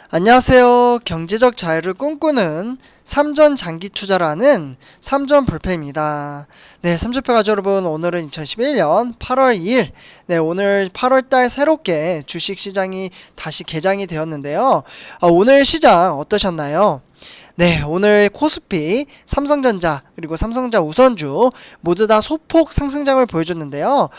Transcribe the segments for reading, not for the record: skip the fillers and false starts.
안녕하세요. 경제적 자유를 꿈꾸는 삼전 장기 투자라는 삼전 불패입니다. 네, 삼전패 가족 여러분, 오늘은 2011년 8월 2일, 오늘 8월달 새롭게 주식시장이 다시 개장이 되었는데요. 오늘 시장 어떠셨나요? 네, 오늘 코스피, 삼성전자, 그리고 삼성전자 우선주 모두 다 소폭 상승장을 보여줬는데요.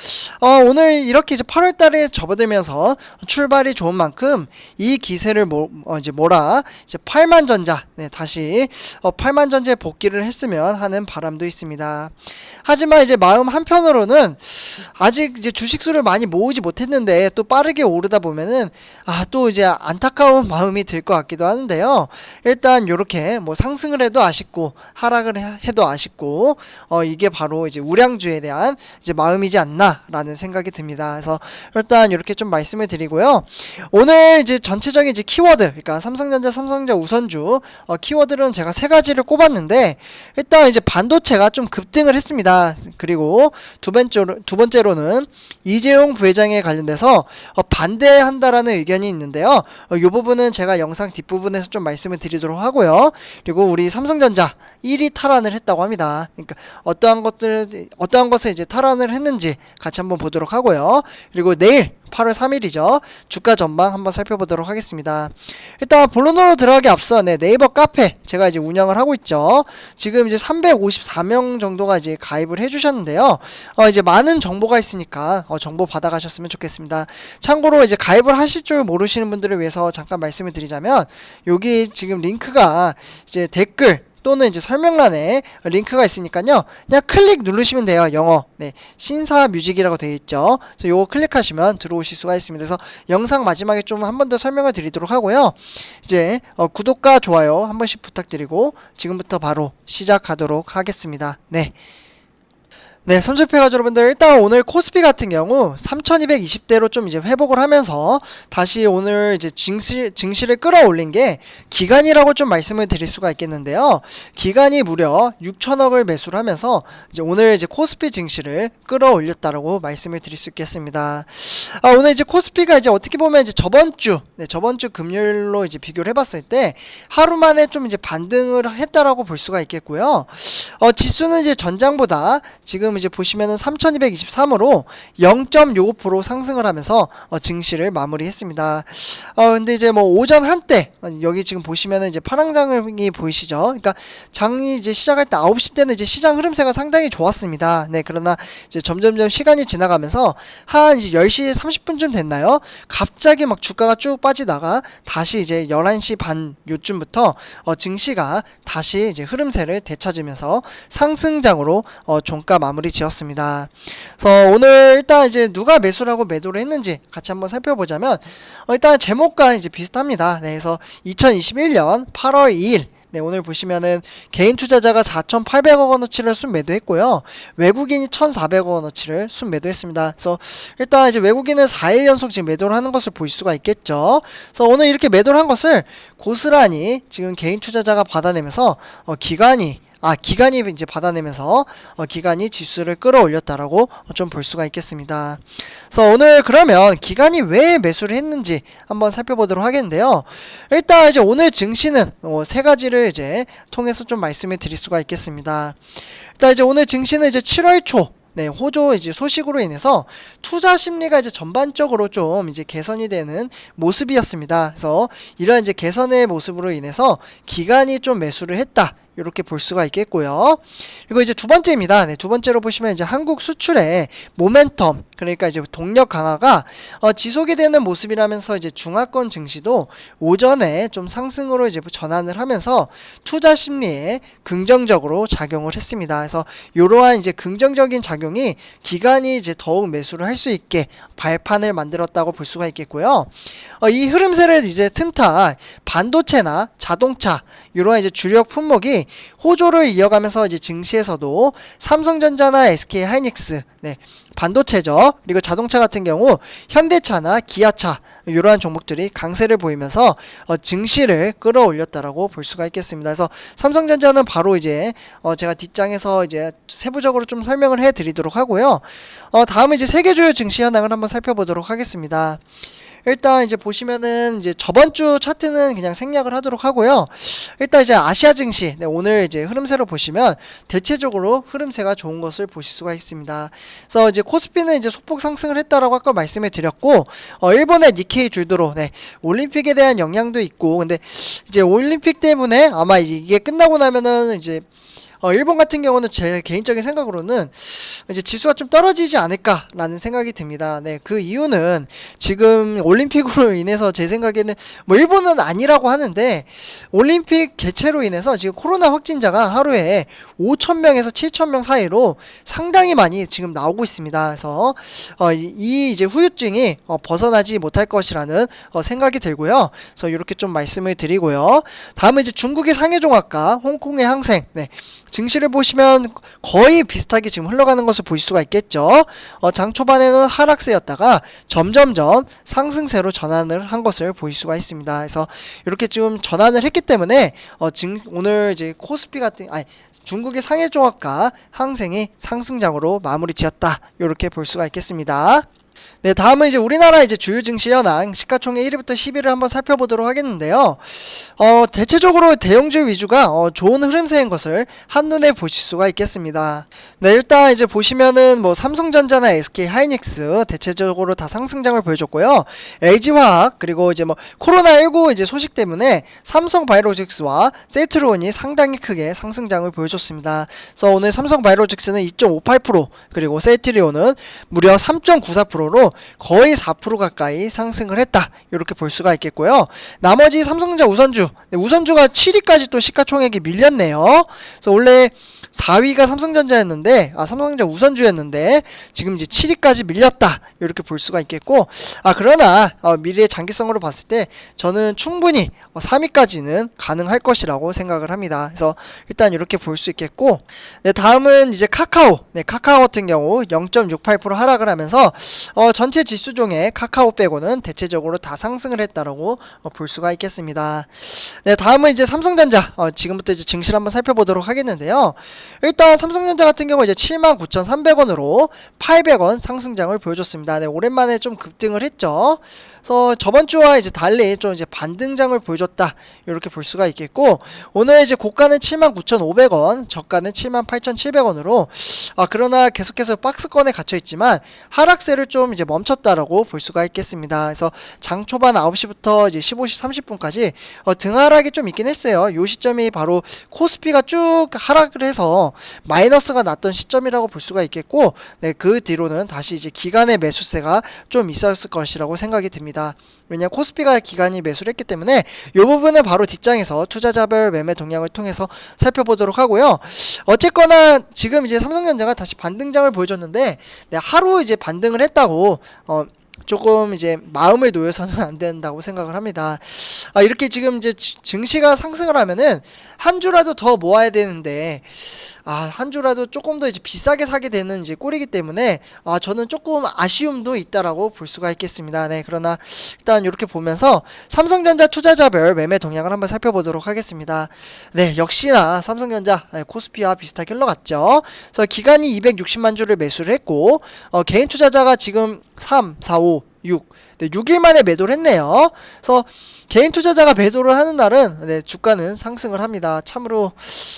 오늘 이렇게 이제 8월달에 접어들면서 출발이 좋은 만큼 이 기세를 몰아 이제 8만전자, 다시 8만전자에 복귀를 했으면 하는 바람도 있습니다. 하지만 이제 마음 한편으로는 아직 이제 주식수를 많이 모으지 못했는데 또 빠르게 오르다 보면은 또 이제 안타까운 마음이 들 것 같기도 하는데요. 일단 요렇게 뭐 상승을 해도 아쉽고 하락을 해도 아쉽고 이게 바로 이제 우량주에 대한 이제 마음이지 않나라는 생각이 듭니다. 그래서 일단 이렇게 좀 말씀을 드리고요. 오늘 이제 전체적인 이제 키워드, 그러니까 삼성전자 우선주 키워드는 제가 세 가지를 꼽았는데, 일단 이제 반도체가 좀 급등을 했습니다. 그리고 두 번째로는 이재용 부회장에 관련돼서 반대한다라는 의견이 있는데요. 이 부분은 제가 영상 뒷부분에서 좀 말씀을 드리도록 하고요. 그리고 우리 삼성전자 1위 탈환을 했다고 합니다. 그러니까 어떠한 것을 이제 탈환을 했는지 같이 한번 보도록 하고요. 그리고 내일 8월 3일이죠. 주가 전망 한번 살펴보도록 하겠습니다. 일단 본론으로 들어가기 앞서 네이버 카페 제가 이제 운영을 하고 있죠. 지금 이제 354명 정도가 이제 가입을 해주셨는데요. 이제 많은 정보가 있으니까 정보 받아가셨으면 좋겠습니다. 참고로 이제 가입을 하실 줄 모르시는 분들을 위해서 잠깐 말씀을 드리자면, 여기 지금 링크가 이제 댓글 또는 이제 설명란에 링크가 있으니까요, 그냥 클릭 누르시면 돼요. 영어 신사뮤직이라고 되어 있죠. 그래서 요거 클릭하시면 들어오실 수가 있습니다. 그래서 영상 마지막에 좀 한 번 더 설명을 드리도록 하고요. 이제 구독과 좋아요 한 번씩 부탁드리고 지금부터 바로 시작하도록 하겠습니다. 삼전패 가족 여러분들, 일단 오늘 코스피 같은 경우 3220대로 좀 이제 회복을 하면서 다시 오늘 이제 증시를 끌어올린 게 기간이라고 좀 말씀을 드릴 수가 있겠는데요. 기간이 무려 6천억을 매수를 하면서 이제 오늘 이제 코스피 증시를 끌어올렸다라고 말씀을 드릴 수 있겠습니다. 오늘 이제 코스피가 이제 어떻게 보면 이제 저번 주 금요일로 이제 비교를 해봤을 때 하루 만에 좀 이제 반등을 했다라고 볼 수가 있겠고요. 지수는 이제 전장보다 지금 이제 보시면은 3223으로 0.65% 상승을 하면서 증시를 마무리했습니다. 근데 이제 뭐 오전 한때 여기 지금 보시면은 이제 파랑장이 보이시죠? 그러니까 장이 이제 시작할 때 9시 때는 이제 시장 흐름세가 상당히 좋았습니다. 그러나 이제 점점점 시간이 지나가면서 한 이제 10시 30분쯤 됐나요? 갑자기 막 주가가 쭉 빠지다가 다시 이제 11시 반 요쯤부터 증시가 다시 이제 흐름세를 되찾으면서 상승장으로 종가 마무리 지었습니다. 그래서 오늘 일단 이제 누가 매수를 하고 매도를 했는지 같이 한번 살펴보자면, 일단 제목과 이제 비슷합니다. 그래서 2021년 8월 2일 오늘 보시면은 개인 투자자가 4,800억 원어치를 순매도했고요. 외국인이 1,400억 원어치를 순매도했습니다. 그래서 일단 이제 외국인은 4일 연속 지금 매도를 하는 것을 볼 수가 있겠죠. 그래서 오늘 이렇게 매도를 한 것을 고스란히 지금 개인 투자자가 받아내면서 기관이 이제 받아내면서 기관이 지수를 끌어올렸다라고 좀 볼 수가 있겠습니다. 그래서 오늘 그러면 기관이 왜 매수를 했는지 한번 살펴보도록 하겠는데요. 일단 이제 오늘 증시는 세 가지를 이제 통해서 좀 말씀을 드릴 수가 있겠습니다. 일단 이제 오늘 증시는 이제 7월 초 호조 이제 소식으로 인해서 투자 심리가 이제 전반적으로 좀 이제 개선이 되는 모습이었습니다. 그래서 이런 이제 개선의 모습으로 인해서 기관이 좀 매수를 했다, 이렇게 볼 수가 있겠고요. 그리고 이제 두 번째입니다. 두 번째로 보시면 이제 한국 수출의 모멘텀, 그러니까 이제 동력 강화가 지속이 되는 모습이라면서 이제 중화권 증시도 오전에 좀 상승으로 이제 전환을 하면서 투자 심리에 긍정적으로 작용을 했습니다. 그래서 이러한 이제 긍정적인 작용이 기관이 이제 더욱 매수를 할 수 있게 발판을 만들었다고 볼 수가 있겠고요. 이 흐름세를 이제 틈타 반도체나 자동차, 이러한 이제 주력 품목이 호조를 이어가면서 이제 증시에서도 삼성전자나 SK하이닉스, 반도체죠. 그리고 자동차 같은 경우 현대차나 기아차, 이러한 종목들이 강세를 보이면서 증시를 끌어올렸다라고 볼 수가 있겠습니다. 그래서 삼성전자는 바로 이제 제가 뒷장에서 이제 세부적으로 좀 설명을 해드리도록 하고요. 다음은 이제 세계 주요 증시 현황을 한번 살펴보도록 하겠습니다. 일단 이제 보시면은 이제 저번 주 차트는 그냥 생략을 하도록 하고요. 일단 이제 아시아 증시, 네, 오늘 이제 흐름세로 보시면 대체적으로 흐름세가 좋은 것을 보실 수가 있습니다. 그래서 이제 코스피는 이제 소폭 상승을 했다라고 아까 말씀을 드렸고, 일본의 니케이 줄도로, 네, 올림픽에 대한 영향도 있고, 근데 이제 올림픽 때문에 아마 이게 끝나고 나면은 이제 일본 같은 경우는 제 개인적인 생각으로는 이제 지수가 좀 떨어지지 않을까라는 생각이 듭니다. 네, 그 이유는 지금 올림픽으로 인해서 제 생각에는 뭐 일본은 아니라고 하는데 올림픽 개최로 인해서 지금 코로나 확진자가 하루에 5,000명에서 7,000명 사이로 상당히 많이 지금 나오고 있습니다. 그래서 이 이제 후유증이 벗어나지 못할 것이라는 생각이 들고요. 그래서 이렇게 좀 말씀을 드리고요. 다음은 이제 중국의 상해종합과 홍콩의 항생, 네, 증시를 보시면 거의 비슷하게 지금 흘러가는 것을 보실 수가 있겠죠. 장 초반에는 하락세였다가 점점점 상승세로 전환을 한 것을 보실 수가 있습니다. 그래서 이렇게 지금 전환을 했기 때문에 오늘 이제 코스피 같은 중국의 상해종합과 항생이 상승장으로 마무리 지었다. 이렇게 볼 수가 있겠습니다. 네, 다음은 이제 우리나라 이제 주요 증시 현황 시가총액 1위부터 10위를 한번 살펴보도록 하겠는데요. 대체적으로 대형주 위주가 좋은 흐름세인 것을 한눈에 보실 수가 있겠습니다. 네, 일단 이제 보시면은 뭐 삼성전자나 SK 하이닉스 대체적으로 다 상승장을 보여줬고요. LG화학 그리고 이제 뭐 코로나19 이제 소식 때문에 삼성바이오로직스와 세트론이 상당히 크게 상승장을 보여줬습니다. 그래서 오늘 삼성바이오로직스는 2.58% 그리고 세트리온은 무려 3.94%로 거의 4% 가까이 상승을 했다. 이렇게 볼 수가 있겠고요. 나머지 삼성전자 우선주, 네, 우선주가 7위까지 또 시가총액이 밀렸네요. 그래서 원래 4위가 삼성전자였는데 삼성전자 우선주였는데 지금 이제 7위까지 밀렸다 이렇게 볼 수가 있겠고 그러나 미래의 장기성으로 봤을 때 저는 충분히 3위까지는 가능할 것이라고 생각을 합니다. 그래서 일단 이렇게 볼 수 있겠고 네, 다음은 이제 카카오, 네, 카카오 같은 경우 0.68% 하락을 하면서 전체 지수 중에 카카오 빼고는 대체적으로 다 상승을 했다라고 볼 수가 있겠습니다. 네, 다음은 이제 삼성전자 지금부터 이제 증시를 한번 살펴보도록 하겠는데요. 일단 삼성전자 같은 경우 이제 79,300원으로 800원 상승장을 보여줬습니다. 네, 오랜만에 좀 급등을 했죠. 그래서 저번 주와 이제 달리 좀 이제 반등장을 보여줬다. 이렇게 볼 수가 있겠고 오늘 이제 고가는 79,500원, 저가는 78,700원으로 그러나 계속해서 박스권에 갇혀 있지만 하락세를 좀 이제 멈췄다라고 볼 수가 있겠습니다. 그래서 장 초반 9시부터 이제 15시 30분까지 등하락이 좀 있긴 했어요. 요 시점이 바로 코스피가 쭉 하락을 해서 마이너스가 났던 시점이라고 볼 수가 있겠고 네, 그 뒤로는 다시 이제 기간의 매수세가 좀 있었을 것이라고 생각이 듭니다. 왜냐 코스피가 기간이 매수를 했기 때문에 이 부분은 바로 뒷장에서 투자자별 매매 동향을 통해서 살펴보도록 하고요. 어쨌거나 지금 이제 삼성전자가 다시 반등장을 보여줬는데 네, 하루 이제 반등을 했다고 조금 이제 마음을 놓여서는 안 된다고 생각을 합니다. 이렇게 지금 이제 증시가 상승을 하면은 한 주라도 더 모아야 되는데 한 주라도 조금 더 이제 비싸게 사게 되는 이제 꼴이기 때문에 저는 조금 아쉬움도 있다라고 볼 수가 있겠습니다. 네, 그러나 일단 이렇게 보면서 삼성전자 투자자별 매매 동향을 한번 살펴보도록 하겠습니다. 네, 역시나 삼성전자 코스피와 비슷하게 흘러갔죠. 그래서 기간이 260만 주를 매수를 했고 개인 투자자가 지금 3, 4, 5, 6. 네, 6일 만에 매도를 했네요. 그래서 개인 투자자가 매도를 하는 날은 네, 주가는 상승을 합니다. 참으로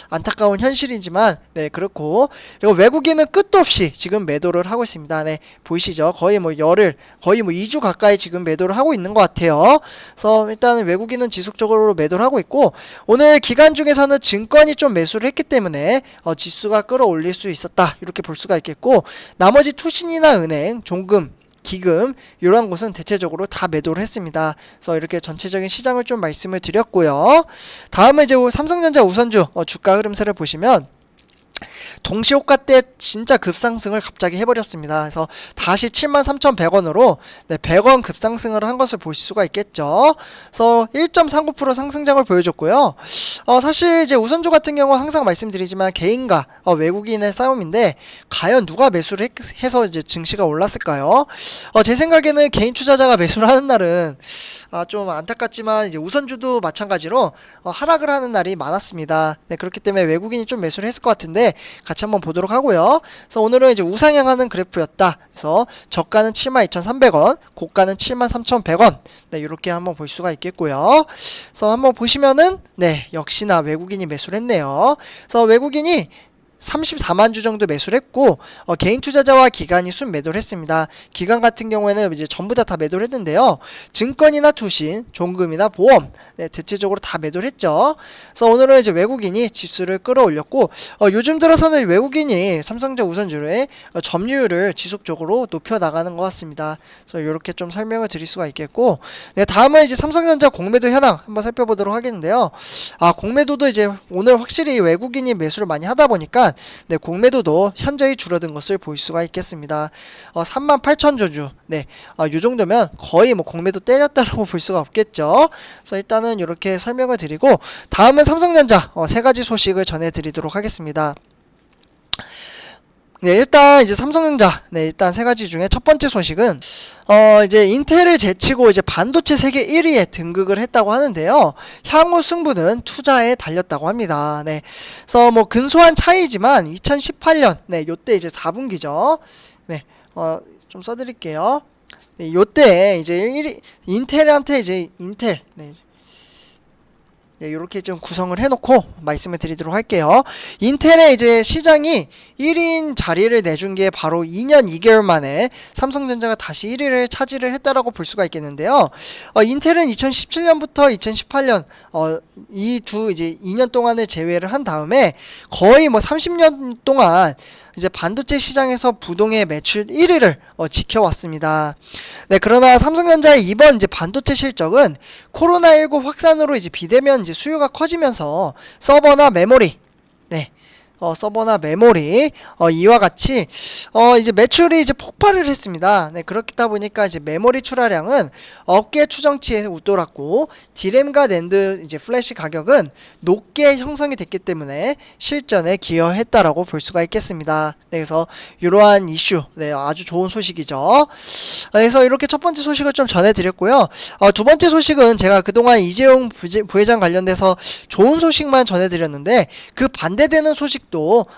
안타까운 현실이지만 네, 그렇고 그리고 외국인은 끝도 없이 지금 매도를 하고 있습니다. 네, 보이시죠? 거의 뭐 2주 가까이 지금 매도를 하고 있는 것 같아요. 그래서 일단은 외국인은 지속적으로 매도를 하고 있고 오늘 기간 중에서는 증권이 좀 매수를 했기 때문에 지수가 끌어올릴 수 있었다. 이렇게 볼 수가 있겠고 나머지 투신이나 은행, 종금 기금 이런 곳은 대체적으로 다 매도를 했습니다. 그래서 이렇게 전체적인 시장을 좀 말씀을 드렸고요. 다음은 이제 삼성전자 우선주 주가 흐름세를 보시면 동시호가 때 진짜 급상승을 갑자기 해버렸습니다. 그래서 다시 73,100원으로 네, 100원 급상승을 한 것을 보실 수가 있겠죠. 그래서 1.39% 상승장을 보여줬고요. 사실 이제 우선주 같은 경우 항상 말씀드리지만 개인과 외국인의 싸움인데 과연 누가 매수를 해서 이제 증시가 올랐을까요? 제 생각에는 개인 투자자가 매수를 하는 날은 좀 안타깝지만 이제 우선주도 마찬가지로 하락을 하는 날이 많았습니다. 네, 그렇기 때문에 외국인이 좀 매수를 했을 것 같은데 있는데 같이 한번 보도록 하고요. 그래서 오늘은 이제 우상향하는 그래프였다. 그래서 저가는 72,300원, 고가는 73,100원. 네, 이렇게 한번 볼 수가 있겠고요. 그래서 한번 보시면은 네, 역시나 외국인이 매수를 했네요. 그래서 외국인이 34만 주 정도 매수를 했고 개인 투자자와 기관이 순매도를 했습니다. 기관 같은 경우에는 이제 전부 다 매도를 했는데요. 증권이나 투신, 종금이나 보험, 네, 대체적으로 다 매도를 했죠. 그래서 오늘은 이제 외국인이 지수를 끌어올렸고 요즘 들어서는 외국인이 삼성전자 우선주의 점유율을 지속적으로 높여 나가는 것 같습니다. 그래서 이렇게 좀 설명을 드릴 수가 있겠고, 네, 다음은 이제 삼성전자 공매도 현황 한번 살펴보도록 하겠는데요. 공매도도 이제 오늘 확실히 외국인이 매수를 많이 하다 보니까 네, 공매도도 현저히 줄어든 것을 볼 수가 있겠습니다. 38,000주. 네, 요 정도면 거의 뭐 공매도 때렸다라고 볼 수가 없겠죠. 그래서 일단은 이렇게 설명을 드리고, 다음은 삼성전자 세 가지 소식을 전해드리도록 하겠습니다. 네, 일단 이제 삼성전자, 네, 일단 세 가지 중에 첫 번째 소식은 이제 인텔을 제치고 이제 반도체 세계 1위에 등극을 했다고 하는데요. 향후 승부는 투자에 달렸다고 합니다. 네, 그래서 뭐 근소한 차이지만 2018년, 네, 요때 이제 4분기죠. 네, 좀 써드릴게요. 네, 요때 이제 인텔한테 이제 인텔, 네. 네, 이렇게 좀 구성을 해놓고 말씀을 드리도록 할게요. 인텔의 이제 시장이 1인 자리를 내준 게 바로 2년 2개월 만에 삼성전자가 다시 1위를 차지를 했다라고 볼 수가 있겠는데요. 인텔은 2017년부터 2018년 이 두 이제 2년 동안을 제외를 한 다음에 거의 뭐 30년 동안 이제 반도체 시장에서 부동의 매출 1위를 지켜왔습니다. 네, 그러나 삼성전자의 이번 이제 반도체 실적은 코로나19 확산으로 이제 비대면 이제 수요가 커지면서 서버나 메모리, 네, 서버나 메모리 이와 같이 이제 매출이 이제 폭발을 했습니다. 네, 그렇다 보니까 이제 메모리 출하량은 업계 추정치에 웃돌았고 디램과 낸드 이제 플래시 가격은 높게 형성이 됐기 때문에 실전에 기여했다라고 볼 수가 있겠습니다. 네, 그래서 이러한 이슈, 네, 아주 좋은 소식이죠. 그래서 이렇게 첫 번째 소식을 좀 전해드렸고요. 두 번째 소식은 제가 그동안 이재용 부회장 관련돼서 좋은 소식만 전해드렸는데 그 반대되는 소식도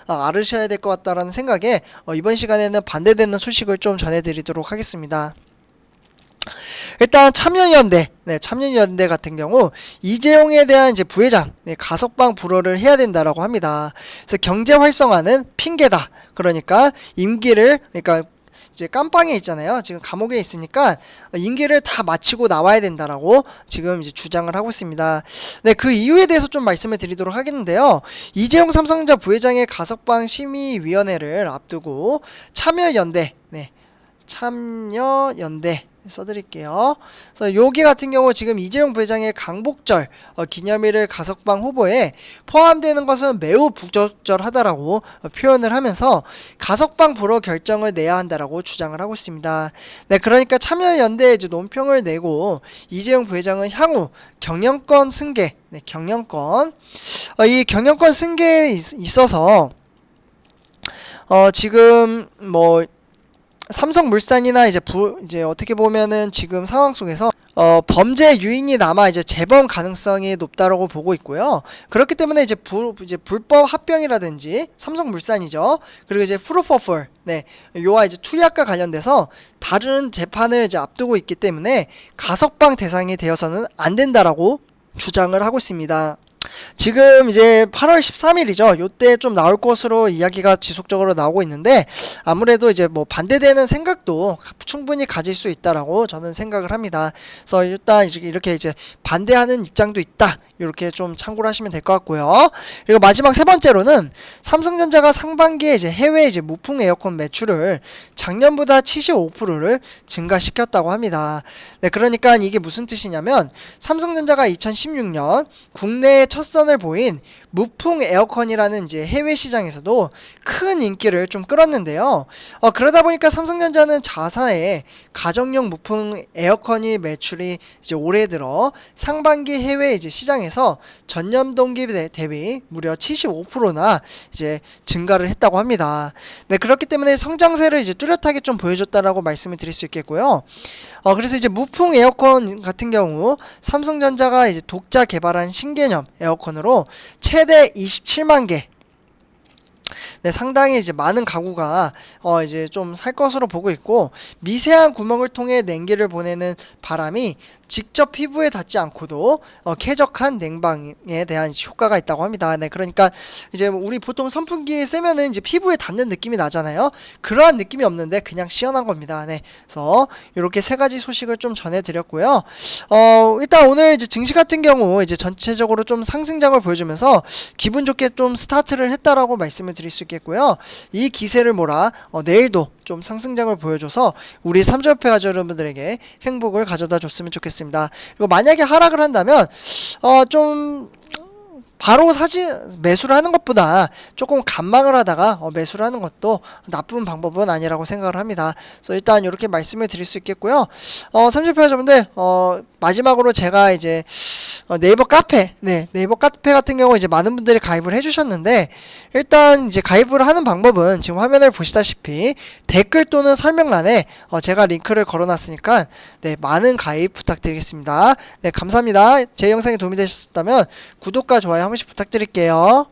알으셔야 될 것 같다라는 생각에 이번 시간에는 반대되는 소식을 좀 전해드리도록 하겠습니다. 일단 참여연대, 네, 참여연대 같은 경우 이재용에 대한 이제 부회장, 네, 가석방 불허를 해야 된다라고 합니다. 그래서 경제 활성화는 핑계다. 그러니까 임기를, 그러니까 이제 깜빵에 있잖아요. 지금 감옥에 있으니까 임기를 다 마치고 나와야 된다라고 지금 이제 주장을 하고 있습니다. 네, 그 이유에 대해서 좀 말씀을 드리도록 하겠는데요. 이재용 삼성전자 부회장의 가석방 심의위원회를 앞두고 참여연대, 네, 참여연대 써드릴게요. 그래서 여기 같은 경우 지금 이재용 부회장의 강복절 기념일을 가석방 후보에 포함되는 것은 매우 부적절하다라고 표현을 하면서 가석방 불허 결정을 내야 한다라고 주장을 하고 있습니다. 네, 그러니까 참여연대에 이제 논평을 내고 이재용 부회장은 향후 경영권 승계, 네, 경영권 이 경영권 승계에 있어서 지금 뭐 삼성물산이나 이제 어떻게 보면은 지금 상황 속에서 범죄 유인이 남아 이제 재범 가능성이 높다라고 보고 있고요. 그렇기 때문에 이제 불법 합병이라든지 삼성물산이죠. 그리고 이제 프로포폴, 네, 요와 이제 투약과 관련돼서 다른 재판을 이제 앞두고 있기 때문에 가석방 대상이 되어서는 안 된다라고 주장을 하고 있습니다. 지금 이제 8월 13일이죠. 요때 좀 나올 것으로 이야기가 지속적으로 나오고 있는데 아무래도 이제 뭐 반대되는 생각도 충분히 가질 수 있다라고 저는 생각을 합니다. 그래서 일단 이렇게 이제 반대하는 입장도 있다. 이렇게 좀 참고를 하시면 될 것 같고요. 그리고 마지막 세 번째로는 삼성전자가 상반기에 이제 해외 이제 무풍 에어컨 매출을 작년보다 75%를 증가시켰다고 합니다. 네, 그러니까 이게 무슨 뜻이냐면 삼성전자가 2016년 국내에 첫 선을 보인 무풍 에어컨이라는 이제 해외 시장에서도 큰 인기를 좀 끌었는데요. 그러다 보니까 삼성전자는 자사의 가정용 무풍 에어컨이 매출이 이제 올해 들어 상반기 해외 이제 시장에서 전년 동기 대비 무려 75%나 이제 증가를 했다고 합니다. 네, 그렇기 때문에 성장세를 이제 뚜렷하게 좀 보여줬다라고 말씀을 드릴 수 있겠고요. 그래서 이제 무풍 에어컨 같은 경우 삼성전자가 이제 독자 개발한 신개념 에어컨으로 최대 27만 개 네, 상당히 이제 많은 가구가 이제 좀 살 것으로 보고 있고, 미세한 구멍을 통해 냉기를 보내는 바람이 직접 피부에 닿지 않고도 쾌적한 냉방에 대한 이제 효과가 있다고 합니다. 네, 그러니까 이제 우리 보통 선풍기 쓰면은 이제 피부에 닿는 느낌이 나잖아요. 그러한 느낌이 없는데 그냥 시원한 겁니다. 네, 그래서 이렇게 세 가지 소식을 좀 전해드렸고요. 일단 오늘 이제 증시 같은 경우 이제 전체적으로 좀 상승장을 보여주면서 기분 좋게 좀 스타트를 했다라고 말씀을 드릴 수 있겠고요. 이 기세를 몰아 내일도 좀 상승장을 보여줘서 우리 삼절패 가족 여러분들에게 행복을 가져다 줬으면 좋겠습니다. 그리고 만약에 하락을 한다면 좀 바로 매수를 하는 것보다 조금 관망을 하다가 매수를 하는 것도 나쁜 방법은 아니라고 생각을 합니다. 그래서 일단 이렇게 말씀을 드릴 수 있겠고요. 삼십회 여러분들, 마지막으로 제가 이제 네이버 카페, 네, 네이버 카페 같은 경우 이제 많은 분들이 가입을 해주셨는데, 일단 이제 가입을 하는 방법은 지금 화면을 보시다시피 댓글 또는 설명란에 제가 링크를 걸어놨으니까 네, 많은 가입 부탁드리겠습니다. 네, 감사합니다. 제 영상이 도움이 되셨다면 구독과 좋아요 한 번씩 부탁드릴게요.